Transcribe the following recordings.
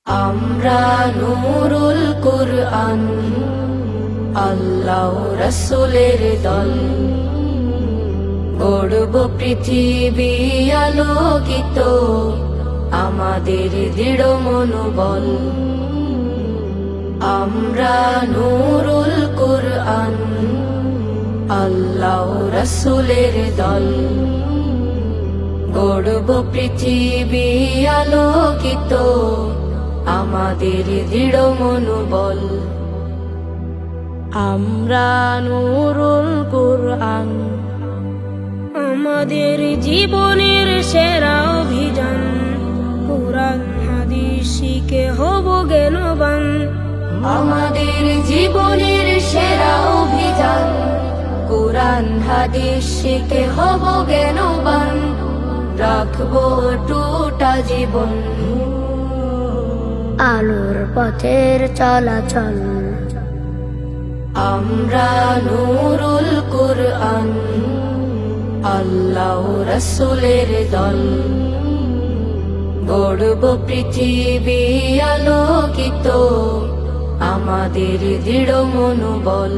আমরা নূরুল কুরআন, আল্লাহ রাসূলের দল। গড়ব পৃথিবী আলোকিত, আমাদের দৃঢ় মনোবল। আমরা নূরুল কুরআন, আল্লাহ রাসূলের দল। গড়ব পৃথিবী আলোকিত, আমাদের দৃঢ় মনোবল। আমরা নূরুল কুরআন, আমাদের জীবনের সেরা অভিযান। কুরআন হাদিস শিখে হব জ্ঞানবান। আমাদের জীবনের সেরা অভিযান, কুরআন হাদিস শিখে হব জ্ঞানবান। রাখবো টুটা জীবন, আলোর পথের চলাচল। আমরা নূরুল কুরআন, আল্লাহ রাসূলের দল। গড়ব পৃথিবী আলোকিত, আমাদের দৃঢ় মনোবল।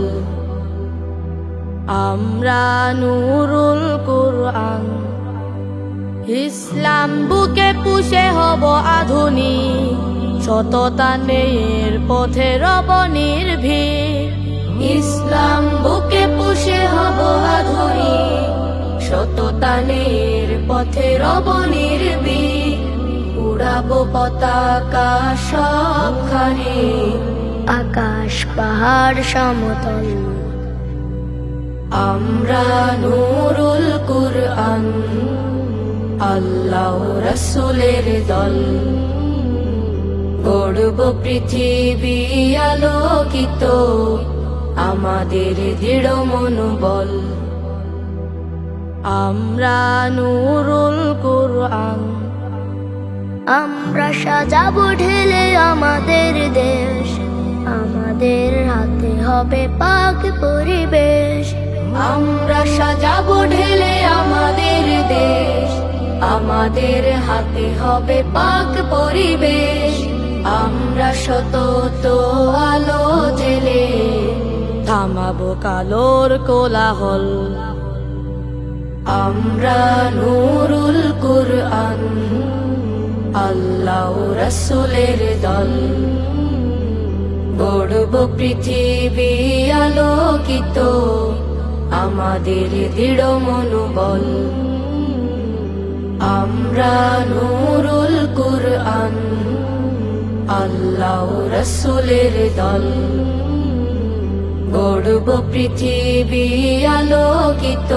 আমরা নূরুল কুরআন, ইসলাম বুকে পুষে হব আধুনিক। সততা নেয়ের পথে রব নির্ভীক। ইসলাম বুকে পুষে হব আধুনিক, সততা নেয়ের পথে রব নির্ভীক। উড়াবো পতাকা সবখানে, আকাশ পাহাড় সমতল। আমরা নূরুল কুরআন, আল্লাহ রাসূলের দল। গড়ব পৃথিবী আলোকিত, আমাদের দৃঢ় মনোবল। আমরা নূরুল কুরআন, আমরা সাজাবো ঢেলে আমাদের দেশ। আমাদের হাতে হবে পাক পরিবেশ। আমরা সাজাবো ঢেলে আমাদের দেশ, আমাদের হাতে হবে পাক পরিবেশ। আমরা সতত আলো জেলে থামাবো কালোর কোলাহল। আমরা নূরুল কুরআন, আল্লাহ রাসূলের দল। গড়ব পৃথিবী আলোকিত, আমাদের দৃঢ় মনোবল। আমরা নূরুল কুরআন, আল্লাহ রাসূলের দল। গড়ব পৃথিবী আলোকিত,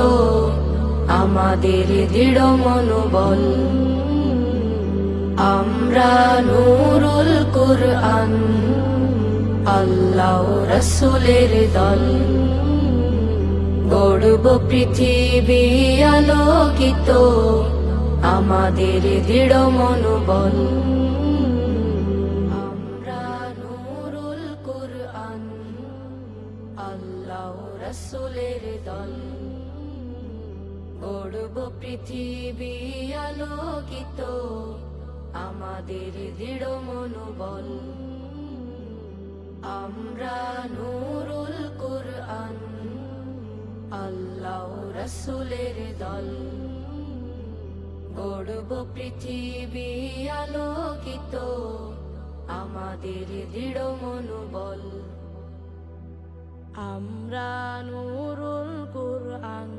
আমাদের দৃঢ় মনোবল। আমরা নূরুল কুরআন, আল্লাহ রাসূলের দল। গড়ব পৃথিবী আলোকিত, আমাদের দৃঢ় মনোবল। আমরা নূরুল কুরআন, আল্লাহ রাসূলের দল। গড়ব পৃথিবী আলোকিত, আমাদের দৃঢ় মনোবল। আমরা নূরুল কুরআন, আল্লাহ রাসূলের দল। গড়ব পৃথিবী আলোকিত, আমাদের দৃঢ় মনোবল। আমরা নূরুল কুরআন।